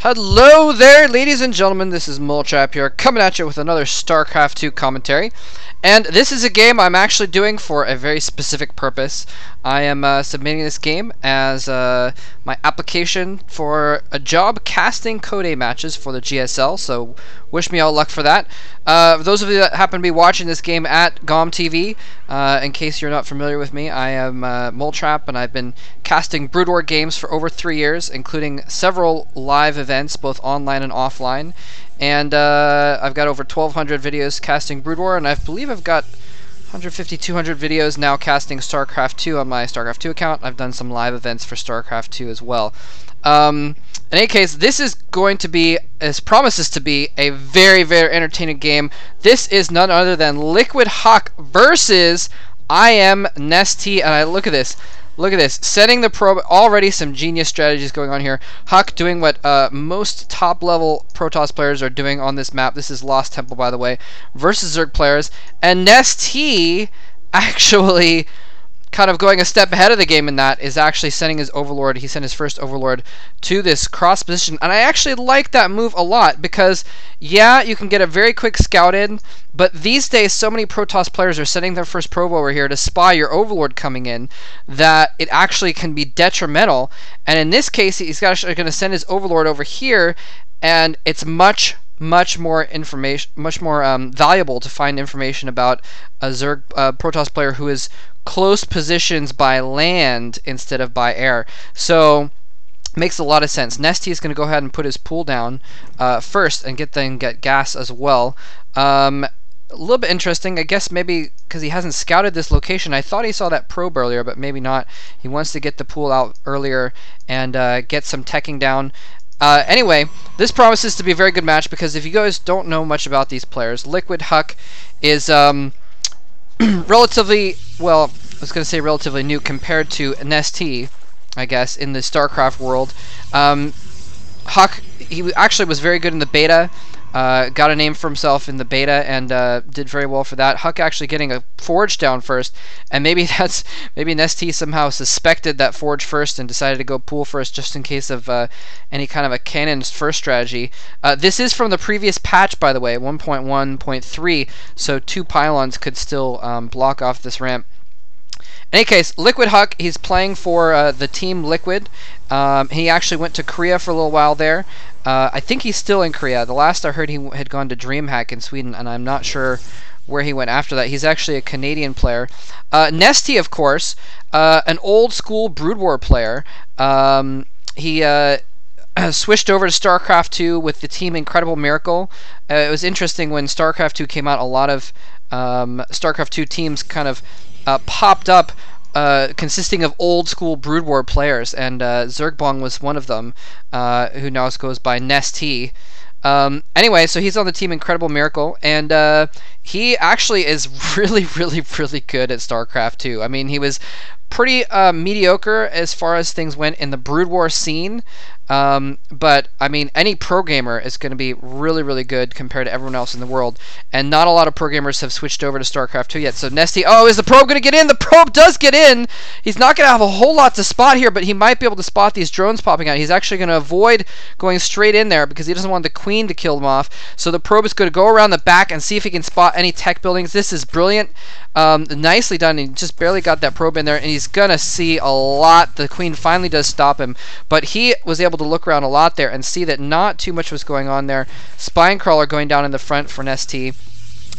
Hello there, ladies and gentlemen. This is Moltrap here, coming at you with another StarCraft 2 commentary. And this is a game I'm actually doing for a very specific purpose. I am submitting this game as my application for a job casting Code A matches for the GSL, so wish me all luck for that. Those of you that happen to be watching this game at GOM TV, in case you're not familiar with me, I am Moltrap, and I've been casting Brood War games for over 3 years, including several live events, both online and offline. And I've got over 1,200 videos casting Brood War, and I believe I've got 150, 200 videos now casting StarCraft 2 on my StarCraft 2 account. I've done some live events for StarCraft 2 as well. In any case, this is going to be, as promises to be, a very, very entertaining game. This is none other than Liquid Hawk versus I am NesTea, and look at this. Look at this, setting the probe, already some genius strategies going on here. Huck doing what most top-level Protoss players are doing on this map. This is Lost Temple, by the way, versus Zerg players. And NesTea actually kind of going a step ahead of the game in that, is actually sending his Overlord. He sent his first Overlord to this cross position. And I actually like that move a lot because, yeah, you can get a very quick scout in, but these days so many Protoss players are sending their first probe over here to spy your Overlord coming in that it actually can be detrimental. And in this case, he's actually going to send his Overlord over here, and it's much more information, much more valuable to find information about a Zerg Protoss player who is close positions by land instead of by air. So makes a lot of sense. NesTea is going to go ahead and put his pool down first and get gas as well. A little bit interesting, I guess, maybe because he hasn't scouted this location. I thought he saw that probe earlier, but maybe not. He wants to get the pool out earlier and get some teching down. Anyway, this promises to be a very good match because if you guys don't know much about these players, Liquid Huck is relatively, well, I was going to say relatively new compared to NesTea, I guess, in the StarCraft world. Huck, he actually was very good in the beta. Got a name for himself in the beta and did very well for that. Huck actually getting a forge down first, and maybe NesTea somehow suspected that forge first and decided to go pool first just in case of any kind of a cannon's first strategy. This is from the previous patch, by the way, 1.1.3, so 2 pylons could still block off this ramp. In any case, Liquid Huck, he's playing for the Team Liquid. He actually went to Korea for a little while there. I think he's still in Korea. The last I heard, he had gone to DreamHack in Sweden, and I'm not sure where he went after that. He's actually a Canadian player. NesTea, of course, an old-school Brood War player. He switched over to StarCraft 2 with the team Incredible Miracle. It was interesting when StarCraft 2 came out, a lot of StarCraft 2 teams kind of popped up consisting of old-school Brood War players, and Zergbong was one of them, who now goes by NesTea. Anyway, so he's on the team Incredible Miracle, and he actually is really good at StarCraft 2. I mean, he was pretty mediocre as far as things went in the Brood War scene, but I mean, any pro gamer is going to be really good compared to everyone else in the world, and not a lot of pro gamers have switched over to StarCraft 2 yet. So NesTea, oh, is the probe going to get in? The probe does get in. He's not going to have a whole lot to spot here, but he might be able to spot these drones popping out. He's actually going to avoid going straight in there because he doesn't want the queen to kill them off. So the probe is going to go around the back and see if he can spot any tech buildings. This is brilliant. Nicely done. He just barely got that probe in there, and he's gonna see a lot. The queen finally does stop him, but he was able to look around a lot there and see that not too much was going on there. Spine crawler going down in the front for NesTea.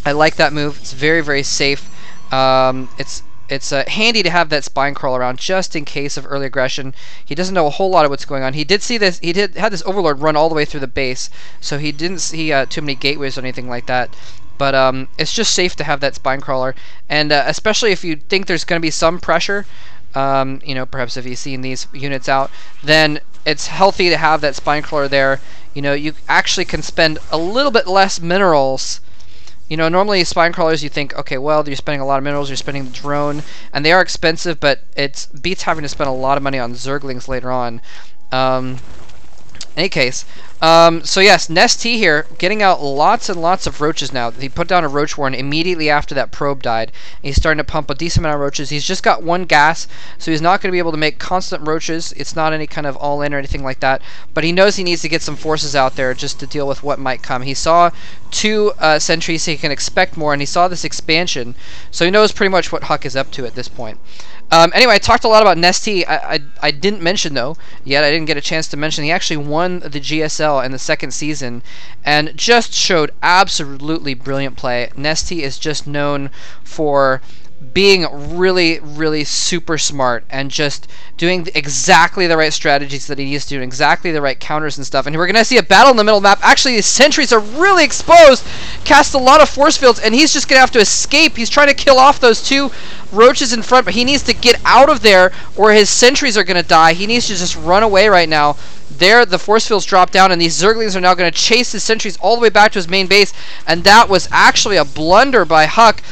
I like that move. It's very safe. It's handy to have that spine crawl around just in case of early aggression. He doesn't know a whole lot of what's going on. He did see this. He had this Overlord run all the way through the base, so he didn't see too many gateways or anything like that. But it's just safe to have that spine crawler, and especially if you think there's going to be some pressure, you know, perhaps if you've seen these units out, then it's healthy to have that spine crawler there. You know, you actually can spend a little bit less minerals. You know, normally spine crawlers, you think, okay, well, you're spending a lot of minerals, you're spending the drone, and they are expensive, but it beats having to spend a lot of money on Zerglings later on. In Any case, so yes, NesTea here, getting out lots and lots of roaches now. He put down a roach warren immediately after that probe died. He's starting to pump a decent amount of roaches. He's just got one gas, so he's not going to be able to make constant roaches. It's not any kind of all-in or anything like that, but he knows he needs to get some forces out there just to deal with what might come. He saw 2 sentries, so he can expect more, and he saw this expansion, so he knows pretty much what Huck is up to at this point. Anyway, I talked a lot about NesTea. I didn't mention, though, yet I didn't get a chance to mention, he actually won the GSL in the 2nd season and just showed absolutely brilliant play. NesTea is just known for being really, really super smart and just doing exactly the right strategies that he needs to do, and exactly the right counters and stuff. And we're going to see a battle in the middle of the map. Actually, the sentries are really exposed, cast a lot of force fields, and he's just going to have to escape. He's trying to kill off those 2 roaches in front, but he needs to get out of there or his sentries are going to die. He needs to just run away right now. There, the force fields drop down, and these Zerglings are now going to chase his sentries all the way back to his main base, and that was actually a blunder by Huck.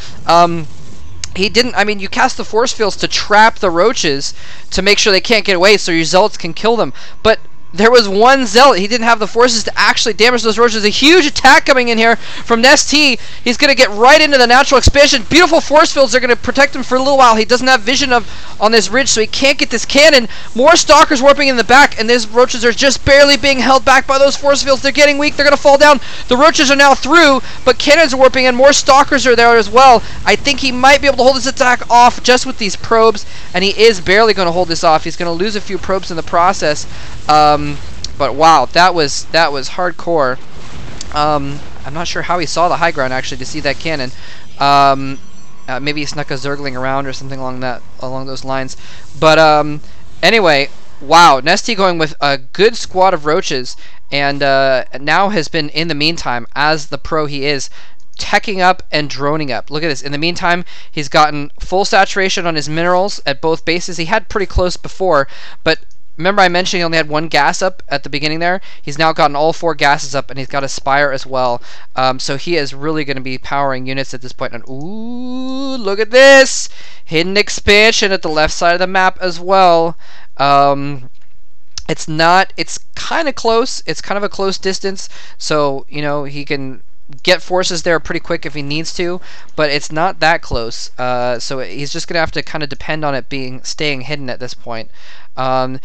He didn't, I mean, you cast the force fields to trap the roaches to make sure they can't get away so your zealots can kill them. But there was one zealot. He didn't have the forces to actually damage those roaches. A huge attack coming in here from NesTea. He's going to get right into the natural expansion. Beautiful force fields are going to protect him for a little while. He doesn't have vision on this ridge, so he can't get this cannon. More stalkers warping in the back, and these roaches are just barely being held back by those force fields. They're getting weak. They're going to fall down. The roaches are now through, but cannons are warping in. More stalkers are there as well. I think he might be able to hold this attack off just with these probes, and he is barely going to hold this off. He's going to lose a few probes in the process. But wow, that was hardcore. I'm not sure how he saw the high ground actually to see that cannon. Maybe he snuck a Zergling around or something along those lines. But anyway, wow, NesTea going with a good squad of roaches, and now has been, in the meantime, as the pro he is, teching up and droning up. Look at this. In the meantime, he's gotten full saturation on his minerals at both bases. He had pretty close before, but remember I mentioned he only had 1 gas up at the beginning there? He's now gotten all 4 gases up, and he's got a Spire as well. So he is really going to be powering units at this point. And ooh, look at this! Hidden expansion at the left side of the map as well. It's kind of close. It's kind of a close distance. So, you know, he can get forces there pretty quick if he needs to, but it's not that close. So he's just gonna have to kind of depend on it staying hidden at this point. And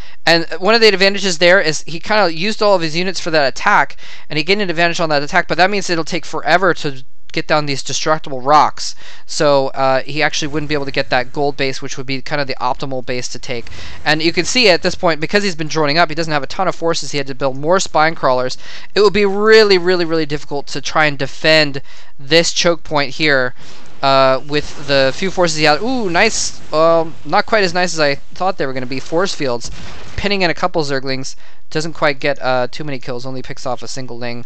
one of the advantages there is he kind of used all of his units for that attack, and he gained an advantage on that attack, but that means it'll take forever to get down these destructible rocks. So he actually wouldn't be able to get that gold base, which would be kind of the optimal base to take. And you can see at this point, because he's been droning up, he doesn't have a ton of forces. He had to build more spine crawlers. It would be really, really, really difficult to try and defend this choke point here with the few forces he had. Ooh, nice. Not quite as nice as I thought they were going to be. Force fields. Pinning in a couple Zerglings. Doesn't quite get too many kills. Only picks off a single Ling.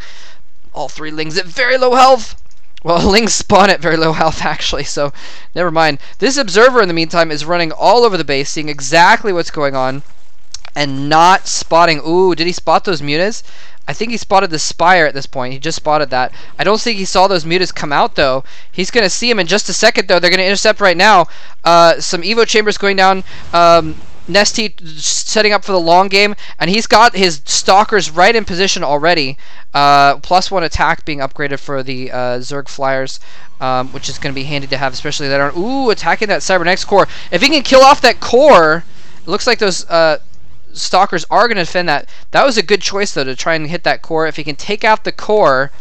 All 3 Lings at very low health. Well, Lings spawn at very low health, actually, so never mind. This Observer, in the meantime, is running all over the base, seeing exactly what's going on, and not spotting. Ooh, did he spot those mutas? I think he spotted the Spire at this point. He just spotted that. I don't think he saw those mutas come out, though. He's going to see him in just a second, though. They're going to intercept right now. Some Evo Chambers going down. NesTea setting up for the long game, and he's got his Stalkers right in position already. +1 attack being upgraded for the Zerg Flyers, which is going to be handy to have, especially that aren't. Ooh, attacking that Cybernetics core. If he can kill off that core, it looks like those Stalkers are going to defend that. That was a good choice, though, to try and hit that core. If he can take out the core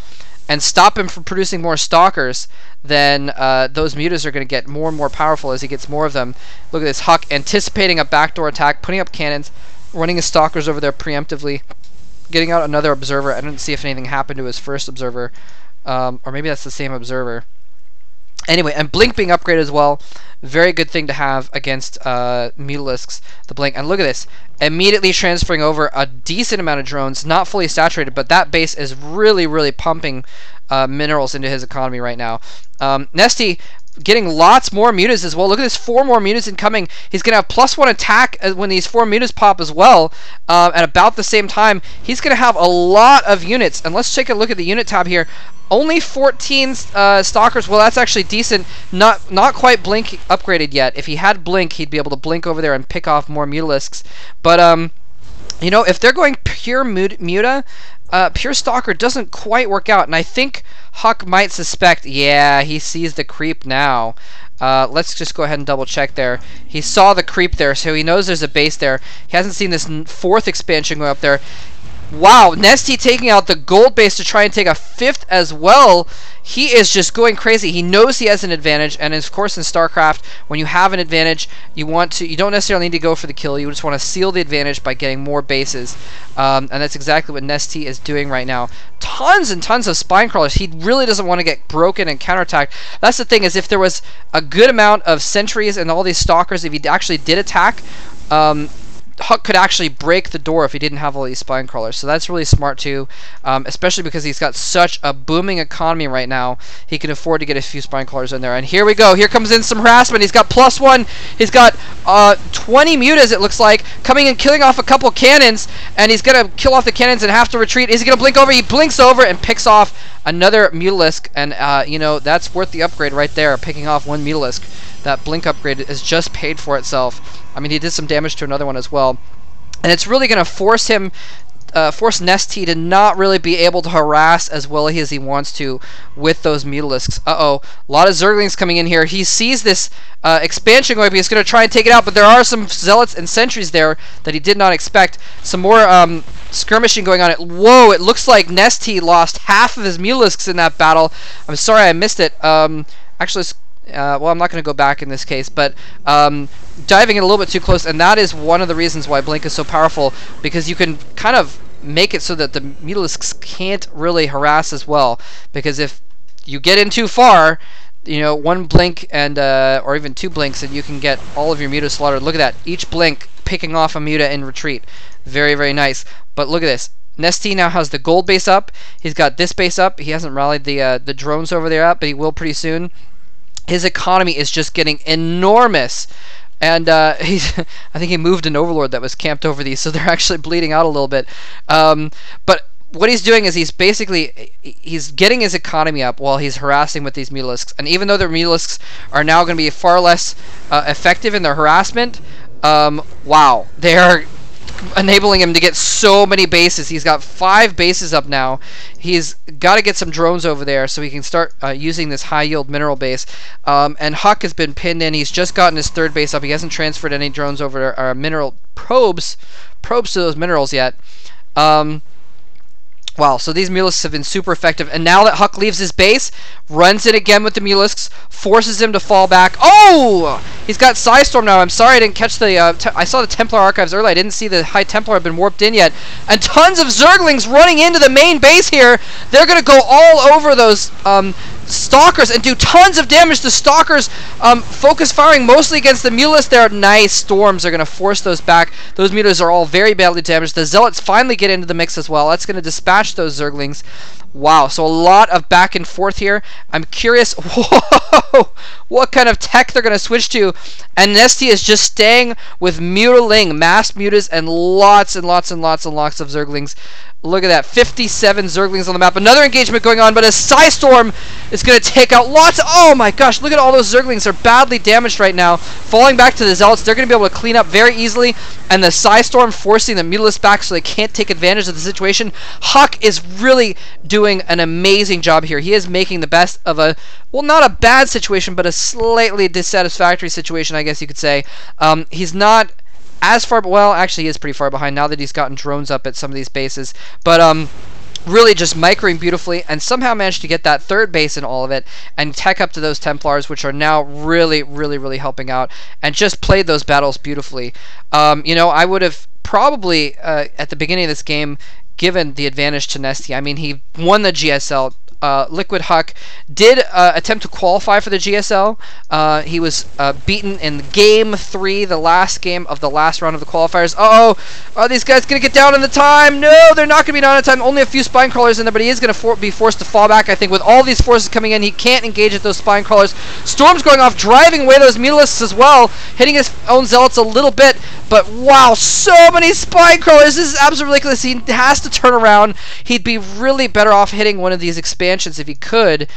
and stop him from producing more Stalkers, then those mutas are going to get more and more powerful as he gets more of them. Look at this, Huck anticipating a backdoor attack, putting up cannons, running his Stalkers over there preemptively, getting out another Observer. I didn't see if anything happened to his first Observer, or maybe that's the same Observer. Anyway, and Blink being upgraded as well. Very good thing to have against Mutalisks, the Blink. And look at this. Immediately transferring over a decent amount of drones, not fully saturated, but that base is really, really pumping minerals into his economy right now. NesTea getting lots more mutas as well. Look at this, 4 more mutas incoming. He's going to have +1 attack when these 4 mutas pop as well. At about the same time, he's going to have a lot of units. And let's take a look at the unit tab here. Only 14 Stalkers. Well, that's actually decent. Not quite Blink upgraded yet. If he had Blink, he'd be able to blink over there and pick off more Mutalisks. But You know, if they're going pure Muta, pure Stalker doesn't quite work out, and I think Huck might suspect, yeah, he sees the creep now. Let's just go ahead and double check there. He saw the creep there, so he knows there's a base there. He hasn't seen this fourth expansion go up there. Wow, NesTea taking out the gold base to try and take a fifth as well. He is just going crazy. He knows he has an advantage, and of course in StarCraft, when you have an advantage, you don't necessarily need to go for the kill. You just want to seal the advantage by getting more bases, and that's exactly what NesTea is doing right now. Tons and tons of spine crawlers. He really doesn't want to get broken and counterattacked. That's the thing, is if there was a good amount of sentries and all these stalkers, if he actually did attack, Huck could actually break the door if he didn't have all these spine crawlers. So that's really smart too, especially because he's got such a booming economy right now. He can afford to get a few spine crawlers in there. And here we go. Here comes in some harassment. He's got +1. He's got 20 mutas, it looks like, coming and killing off a couple cannons. And he's going to kill off the cannons and have to retreat. Is he going to blink over? He blinks over and picks off another Mutalisk. And, you know, that's worth the upgrade right there, picking off one Mutalisk. That blink upgrade is just paid for itself. I mean, he did some damage to another one as well. And it's really going to force him, force NesTea to not really be able to harass as well as he wants to with those Mutalisks. Uh-oh, a lot of Zerglings coming in here. He sees this expansion going up. He's going to try and take it out, but there are some Zealots and Sentries there that he did not expect. Some more skirmishing going on. Whoa, it looks like NesTea lost half of his Mutalisks in that battle. I'm sorry I missed it. Actually, well, I'm not going to go back in this case, but diving in a little bit too close, and that is one of the reasons why Blink is so powerful, because you can kind of make it so that the Mutalisks can't really harass as well, because if you get in too far, you know, one blink and or even two blinks, and you can get all of your Mutas slaughtered. Look at that, each blink picking off a Muta in retreat. Very, very nice. But look at this. NesTea now has the gold base up. He's got this base up. He hasn't rallied the drones over there up, but he will pretty soon. His economy is just getting enormous, and he's I think he moved an Overlord that was camped over these, so they're actually bleeding out a little bit. But what he's doing is he's getting his economy up while he's harassing with these Mutalisks. And even though their Mutalisks are now going to be far less effective in their harassment, wow, they are enabling him to get so many bases. He's got 5 bases up now. He's got to get some drones over there so he can start using this high yield mineral base. And Huck has been pinned in. He's just gotten his 3rd base up. He hasn't transferred any drones over, or mineral probes to those minerals yet. Wow, so these Mutalisks have been super effective, and now that Huck leaves his base, runs in again with the Mutalisks, forces him to fall back. Oh! He's got Psystorm now. I'm sorry I didn't catch the... I saw the Templar archives earlier. I didn't see the High Templar had been warped in yet. And tons of Zerglings running into the main base here. They're going to go all over those Stalkers and do tons of damage to Stalkers. Focus firing mostly against the Mutalisks. Their nice storms are going to force those back. Those Mutas are all very badly damaged. The Zealots finally get into the mix as well. That's going to dispatch those Zerglings. Wow, so a lot of back and forth here. I'm curious, whoa, what kind of tech they're going to switch to. And NesTea is just staying with Mutaling, masked Mutas, and lots and lots and lots and lots of Zerglings. Look at that, 57 Zerglings on the map. Another engagement going on, but a Psystorm is going to take out lots. Oh my gosh, look at all those Zerglings. They're badly damaged right now. Falling back to the Zealots, they're going to be able to clean up very easily. And the Psystorm forcing the Mutalisks back so they can't take advantage of the situation. Huck is really doing an amazing job here. He is making the best of a, well, not a bad situation, but a slightly dissatisfactory situation, I guess you could say. He's not as far, well, actually he is pretty far behind now that he's gotten drones up at some of these bases, but really just microing beautifully, and somehow managed to get that 3rd base in all of it, and tech up to those Templars, which are now really, really, really helping out, and just played those battles beautifully. You know, I would have probably, at the beginning of this game, given the advantage to NesTea. I mean, he won the GSL. Liquid Huck did attempt to qualify for the GSL. He was beaten in Game 3, the last game of the last round of the qualifiers. Uh-oh! Are these guys going to get down in the time? No, they're not going to be down in time. Only a few spine crawlers in there, but he is going to be forced to fall back. I think with all these forces coming in, he can't engage at those spine crawlers. Storm's going off, driving away those Mutalisks as well, hitting his own Zealots a little bit, but wow, so many spine crawlers. This is absolutely ridiculous. He has to turn around. He'd be really better off hitting one of these expansions expansions if he could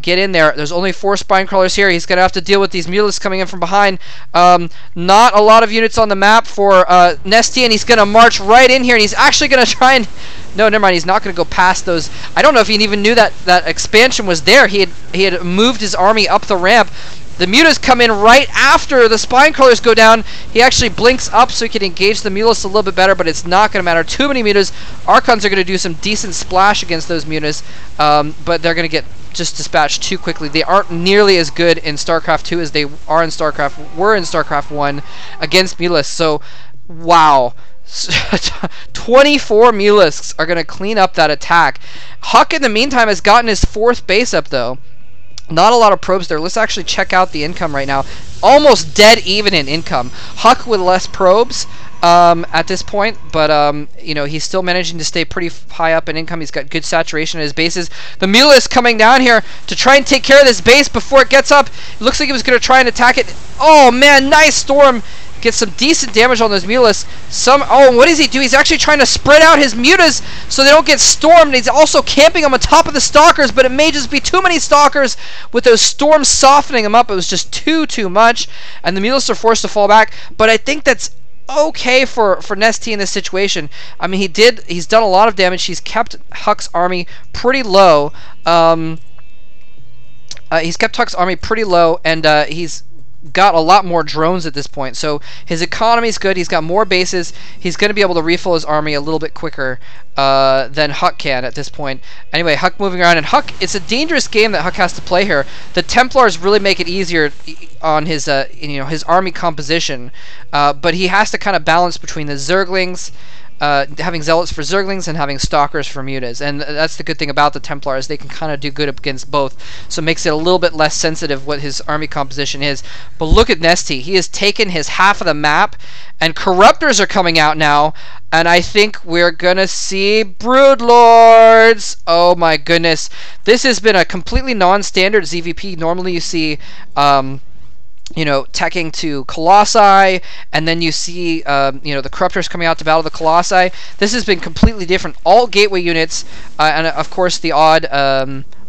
get in there. There's only 4 spine crawlers here. He's going to have to deal with these Mulists coming in from behind. Not a lot of units on the map for NesTea, and he's going to march right in here, and he's actually going to try and... No, never mind. He's not going to go past those. I don't know if he even knew that that expansion was there. He had moved his army up the ramp. The mutas come in right after the spine crawlers go down. He actually blinks up so he can engage the mutas a little bit better, but it's not going to matter. Too many mutas. Archons are going to do some decent splash against those mutas, but they're going to get just dispatched too quickly. They aren't nearly as good in StarCraft 2 as they were in StarCraft 1 against mutas. So, wow. 24 Mulisks are going to clean up that attack. Huck, in the meantime, has gotten his 4th base up, though. Not a lot of probes there. Let's actually check out the income right now. Almost dead even in income. Huck with less probes at this point, but you know, he's still managing to stay pretty high up in income. He's got good saturation at his bases. The Mulist coming down here to try and take care of this base before it gets up. It looks like he was going to try and attack it. Oh man, nice storm. Gets some decent damage on those Mulists. Oh, what does he do? He's actually trying to spread out his mutas so they don't get stormed. He's also camping them on top of the stalkers, but it may just be too many stalkers with those storms softening them up. It was just too much, and the Mulists are forced to fall back. But I think that's okay for NesTea in this situation. I mean, he's done a lot of damage. He's kept Huck's army pretty low. He's kept Huck's army pretty low, and he's got a lot more drones at this point, so his economy's good. He's got more bases. He's going to be able to refill his army a little bit quicker than Huck can at this point. Anyway, Huck moving around, and Huck, it's a dangerous game that Huck has to play here. The Templars really make it easier on his his army composition, but he has to kind of balance between the Zerglings, having zealots for Zerglings and having stalkers for mutas, and that's the good thing about the Templars. They can kind of do good against both, so it makes it a little bit less sensitive what his army composition is. But look at NesTea. He has taken his half of the map, and Corruptors are coming out now, and I think we're gonna see Broodlords. Oh my goodness, this has been a completely non-standard ZVP. Normally you see you know, teching to Colossi, and then you see, you know, the Corruptors coming out to battle the Colossi. This has been completely different. All gateway units, and of course the odd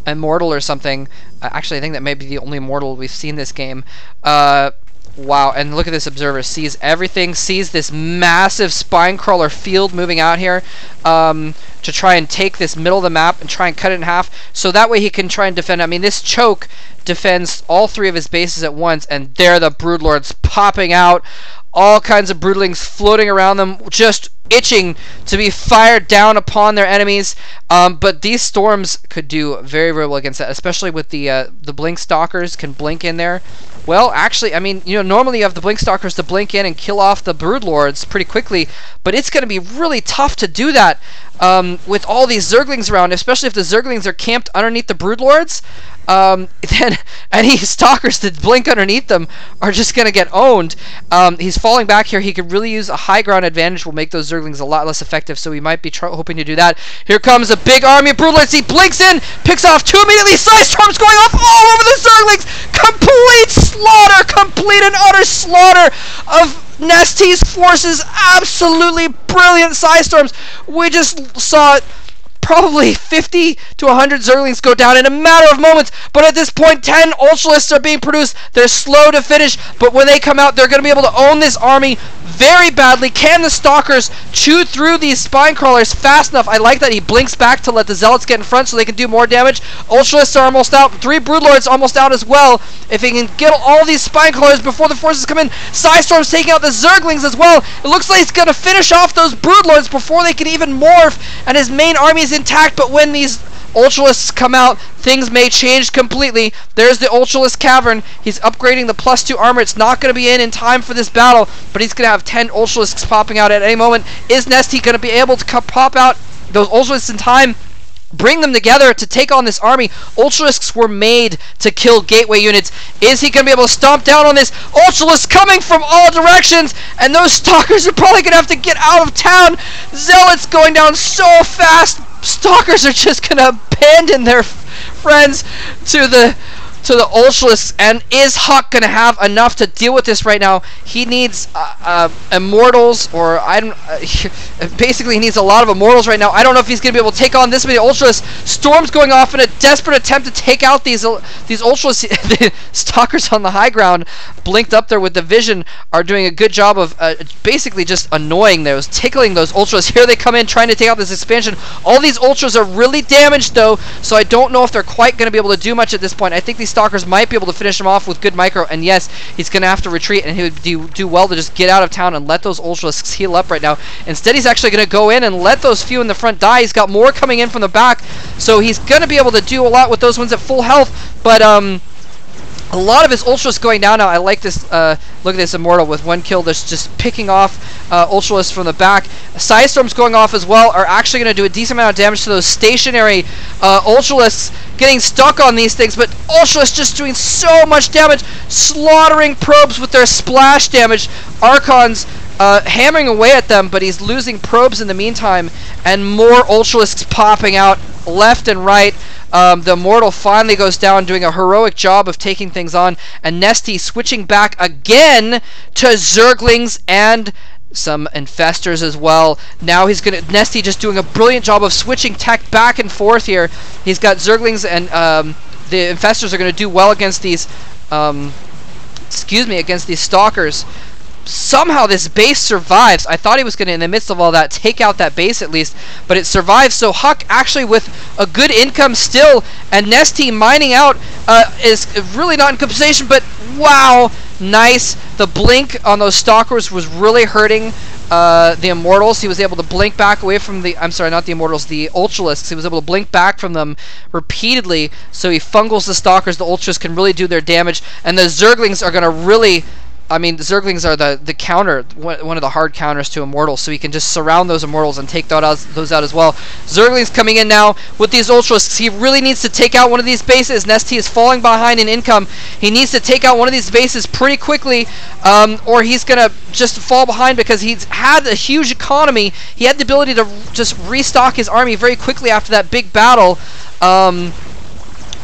Immortal or something. Actually, I think that may be the only Immortal we've seen this game. Wow, and look at this Observer. Sees everything, sees this massive spine crawler field moving out here to try and take this middle of the map and try and cut it in half, so that way he can try and defend. I mean, this choke defends all 3 of his bases at once, and there the Broodlords popping out. All kinds of Broodlings floating around them, just itching to be fired down upon their enemies. But these storms could do very, very well against that, especially with the Blink Stalkers can blink in there. Well, actually, I mean, you know, normally you have the Blink Stalkers to blink in and kill off the Broodlords pretty quickly, but it's going to be really tough to do that with all these Zerglings around, especially if the Zerglings are camped underneath the Broodlords. Then any stalkers that blink underneath them are just going to get owned. He's falling back here. He could really use a high ground advantage, will make those Zerglings a lot less effective, so he might be hoping to do that. Here comes a big army of Broodlords. He blinks in, picks off 2 immediately. Storms going off all over the Zerglings. Complete slaughter, complete and utter slaughter of NesTea's forces. Absolutely brilliant Storms. We just saw probably 50 to 100 Zerglings go down in a matter of moments, but at this point 10 Ultralists are being produced. They're slow to finish, but when they come out, they're going to be able to own this army very badly. Can the Stalkers chew through these Spine Crawlers fast enough? I like that he blinks back to let the Zealots get in front so they can do more damage. Ultralists are almost out. 3 Broodlords almost out as well. If he can get all these Spine Crawlers before the forces come in. Storm's taking out the Zerglings as well. It looks like he's going to finish off those Broodlords before they can even morph, and his main army is intact, but when these Ultralists come out, things may change completely. There's the Ultralist Cavern. He's upgrading the +2 armor. It's not going to be in time for this battle, but he's going to have 10 Ultralisks popping out at any moment. Is NesTea going to be able to pop out those Ultralisks in time? Bring them together to take on this army. Ultralisks were made to kill gateway units. Is he going to be able to stomp down on this? Ultralisk coming from all directions, and those Stalkers are probably going to have to get out of town. Zealots going down so fast. Stalkers are just going to abandon their friends to the to the Ultralisks, and is Huck going to have enough to deal with this right now? He needs Immortals, or I don't. Basically, he needs a lot of Immortals right now. I don't know if he's going to be able to take on this many Ultralisks. Storm's going off in a desperate attempt to take out these Ultralisks. The Stalkers on the high ground, blinked up there with the vision, are doing a good job of basically just annoying those, tickling those Ultras. Here they come in trying to take out this expansion. All these Ultras are really damaged though, so I don't know if they're quite going to be able to do much at this point. I think these Stalkers might be able to finish him off with good micro, and yes, he's going to have to retreat, and he would do well to just get out of town and let those Ultralisks heal up right now. Instead, he's actually going to go in and let those few in the front die. He's got more coming in from the back, so he's going to be able to do a lot with those ones at full health, but a lot of his Ultras going down now. I like this. Look at this Immortal with one kill. That's just picking off Ultralisks from the back. Psystorms going off as well are actually going to do a decent amount of damage to those stationary Ultralisks getting stuck on these things. But Ultralisks just doing so much damage, slaughtering probes with their splash damage. Archon's hammering away at them, but he's losing probes in the meantime, and more Ultralisks popping out left and right. The Immortal finally goes down, doing a heroic job of taking things on, and NesTea switching back again to Zerglings and some Infestors as well. Now he's gonna NesTea just doing a brilliant job of switching tech back and forth here. He's got Zerglings, and the Infestors are gonna do well against these against these Stalkers. Somehow this base survives. I thought he was going to, in the midst of all that, take out that base at least, but it survives. So Huck actually with a good income still, and NesTea mining out is really not in compensation, but wow, nice. The blink on those Stalkers was really hurting the Immortals. He was able to blink back away from the, I'm sorry, not the Immortals, the Ultralisks. He was able to blink back from them repeatedly, so he fungals the Stalkers. The Ultras can really do their damage, and the Zerglings are going to really, I mean, the Zerglings are the counter, one of the hard counters to Immortals, so he can just surround those Immortals and take those out as well. Zerglings coming in now with these Ultralisks. He really needs to take out one of these bases. NesTea is falling behind in income. He needs to take out one of these bases pretty quickly, or he's going to just fall behind, because he's had a huge economy. He had the ability to just restock his army very quickly after that big battle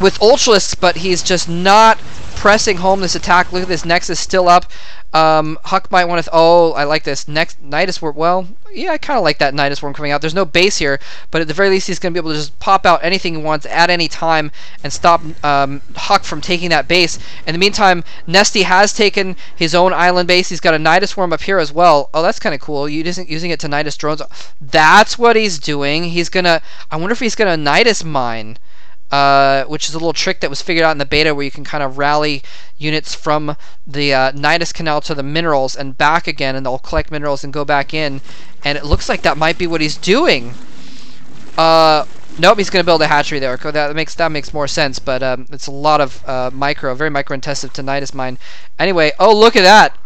with Ultralisks, but he's just not pressing home this attack. Look at this, Nexus still up. Huck might want to, oh, I like this. Next, Nidus Worm, well, yeah, I kind of like that Nidus Worm coming out. There's no base here, but at the very least he's going to be able to just pop out anything he wants at any time and stop Huck from taking that base. In the meantime, NesTea has taken his own island base. He's got a Nidus Worm up here as well. Oh, that's kind of cool. Using it to Nidus drones. That's what he's doing. He's going to, I wonder if he's going to Nidus mine. Which is a little trick that was figured out in the beta, where you can kind of rally units from the Nidus Canal to the minerals and back again, and they'll collect minerals and go back in. And it looks like that might be what he's doing. Nope, he's going to build a hatchery there. That makes more sense, but it's a lot of very micro-intensive to Nidus mine. Anyway, oh, look at that.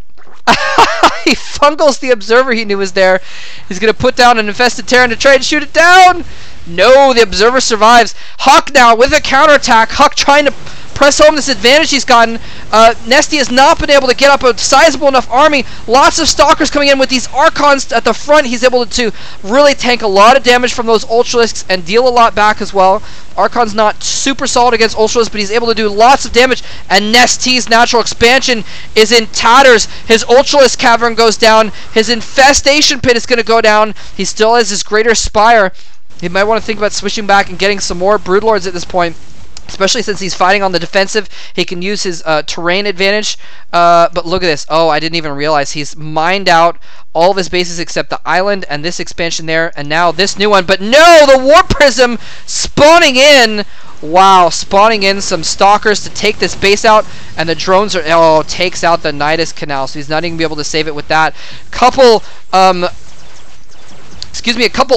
He fungals the observer he knew was there. He's going to put down an infested Terran to try and shoot it down. No, the observer survives. Huck now with a counterattack. Huck trying to press home this advantage he's gotten. NesTea has not been able to get up a sizable enough army. Lots of Stalkers coming in with these Archons at the front. He's able to really tank a lot of damage from those Ultralisks and deal a lot back as well. Archon's not super solid against Ultralisks, but he's able to do lots of damage. And NesTea's natural expansion is in tatters. His Ultralisk cavern goes down. His infestation pit is going to go down. He still has his greater spire. He might want to think about switching back and getting some more Broodlords at this point, especially since he's fighting on the defensive. He can use his terrain advantage. But look at this. Oh, I didn't even realize he's mined out all of his bases except the island and this expansion there, and now this new one. But no, the Warp Prism spawning in. Wow, spawning in some Stalkers to take this base out, and the drones are, oh, takes out the Nidus Canal, so he's not even going to be able to save it with that. A couple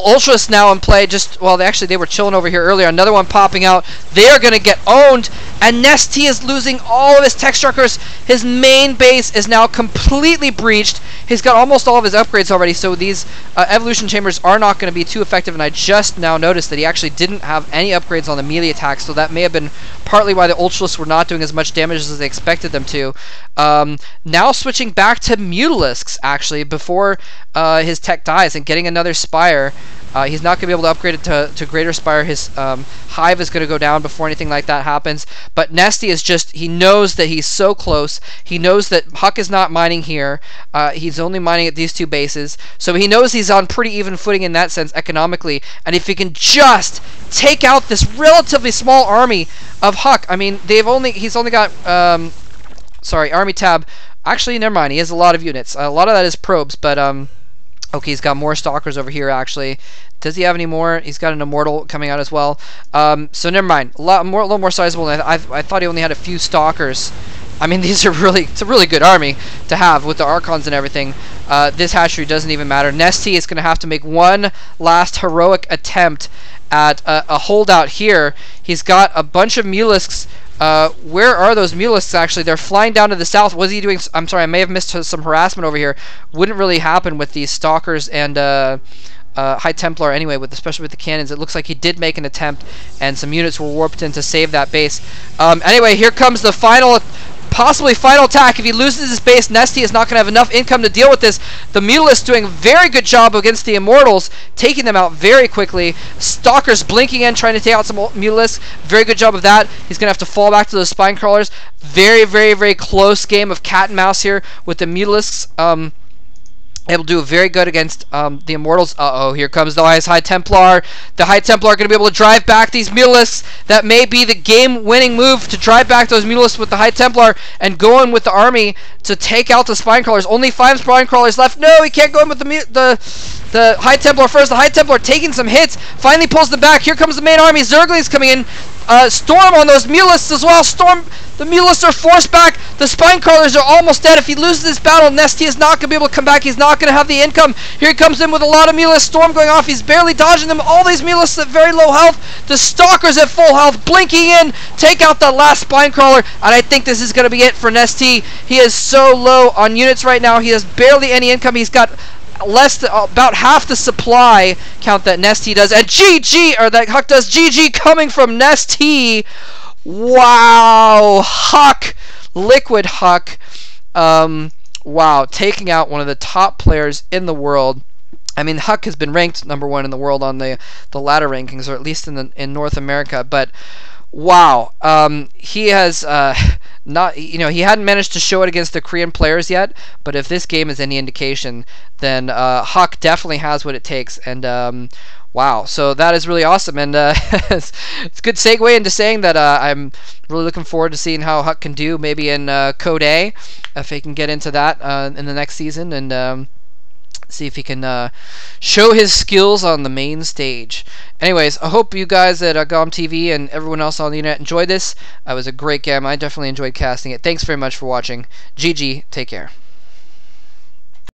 Ultras now in play. Just, well, they were chilling over here earlier. Another one popping out. They are going to get owned, and NesTea is losing all of his tech structures. His main base is now completely breached. He's got almost all of his upgrades already, so these evolution chambers are not going to be too effective, and I just now noticed that he actually didn't have any upgrades on the melee attacks, so that may have been partly why the Ultralisks were not doing as much damage as they expected them to. Now switching back to Mutalisks, actually, before his tech dies, and getting another Spire. He's not going to be able to upgrade it to Greater Spire. His Hive is going to go down before anything like that happens. But NesTea is just, he knows that he's so close. He knows that Huck is not mining here. He's only mining at these 2 bases. So he knows he's on pretty even footing in that sense economically. And if he can just take out this relatively small army of Huck, I mean, he's only got, Army Tab. Actually, never mind. He has a lot of units. A lot of that is probes, but, okay, he's got more Stalkers over here, actually. Does he have any more? He's got an Immortal coming out as well. So never mind. A little more sizable. I thought he only had a few Stalkers. I mean, it's a really good army to have with the Archons and everything. This hatchery doesn't even matter. NesTea is going to have to make one last heroic attempt at a holdout here. He's got a bunch of Mulisks. Where are those Mulisks, actually? They're flying down to the south. Was he doing... I'm sorry, I may have missed some harassment over here. Wouldn't really happen with these Stalkers and High Templar anyway, especially with the cannons. It looks like he did make an attempt, and some units were warped in to save that base. Anyway, here comes the possibly final attack. If he loses his base, NesTea is not going to have enough income to deal with this. The Mutalisks doing a very good job against the Immortals, taking them out very quickly. Stalkers blinking in, trying to take out some Mutalisks. Very good job of that. He's going to have to fall back to those Spine Crawlers. Very, very, very close game of cat and mouse here with the Mutalisks. Able to do very good against the Immortals. Here comes the High Templar. The High Templar are going to be able to drive back these Mutalisks. That may be the game-winning move, to drive back those Mutalisks with the High Templar and go in with the army to take out the Spine Crawlers. Only 5 Spine Crawlers left. No, he can't go in with the High Templar first. The High Templar taking some hits. Finally pulls them back. Here comes the main army. Zerglings coming in. Storm on those Mutalisks as well. The Mutalisks are forced back. The Spine Crawlers are almost dead. If he loses this battle, NesTea is not going to be able to come back. He's not going to have the income. Here he comes in with a lot of Mutalisks. Storm going off. He's barely dodging them. All these Mutalisks at very low health. The Stalkers at full health, blinking in. Take out the last Spine Crawler. And I think this is going to be it for NesTea. He is so low on units right now. He has barely any income. He's got about half the supply count that NesTea does. And that Huck does. GG coming from NesTea. Wow, Huck, Liquid Huck, wow, taking out one of the top players in the world. I mean, Huck has been ranked #1 in the world on the ladder rankings, or at least in North America. But wow, he has not, he hadn't managed to show it against the Korean players yet. But if this game is any indication, then Huck definitely has what it takes. And wow, so that is really awesome, and it's a good segue into saying that I'm really looking forward to seeing how Huck can do, maybe in Code A, if he can get into that in the next season, and see if he can show his skills on the main stage. Anyways, I hope you guys at GOM TV and everyone else on the internet enjoyed this. It was a great game. I definitely enjoyed casting it. Thanks very much for watching. GG, take care.